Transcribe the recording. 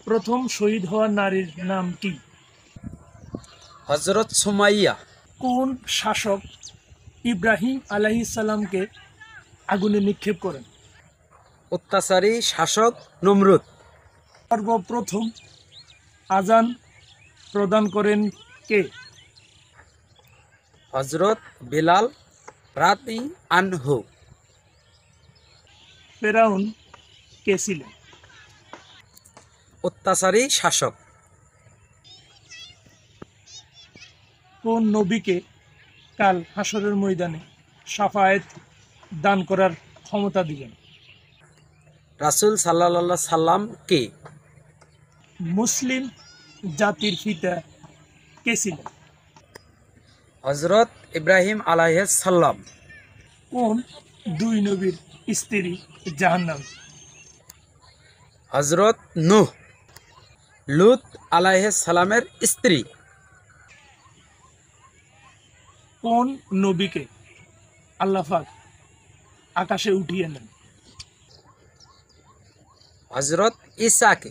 প্রথম শহীদ হওয়া নারীর নাম কি? হজরত সুমাইয়া। কোন শাসক ইব্রাহিম আলাইহিস সালামকে আগুনে নিক্ষেপ করেন? অত্যাচারী শাসক নমরুদ। সর্বপ্রথম আজান প্রদান করেন কে? হজরত বিলাল রাদি আনহু। ফেরাউন কে ছিলেন? অত্যাচারী শাসক। কোন নবীকে কাল হাসরের ময়দানে শাফায়েত দান করার ক্ষমতা দিলেন? রাসূল সাল্লাল্লাহু সাল্লাম কে? মুসলিম জাতির পিতা কে ছিলেন? হজরত ইব্রাহিম আলাইহিস সালাম। কোন দুই নবীর স্ত্রী জাহান্নামী? হজরত নূহ লূত আলাইহিস সালামের স্ত্রী। কোন নবীকে আল্লাহ পাক আকাশে উঠিয়ে নেন? হজরত ঈসাকে।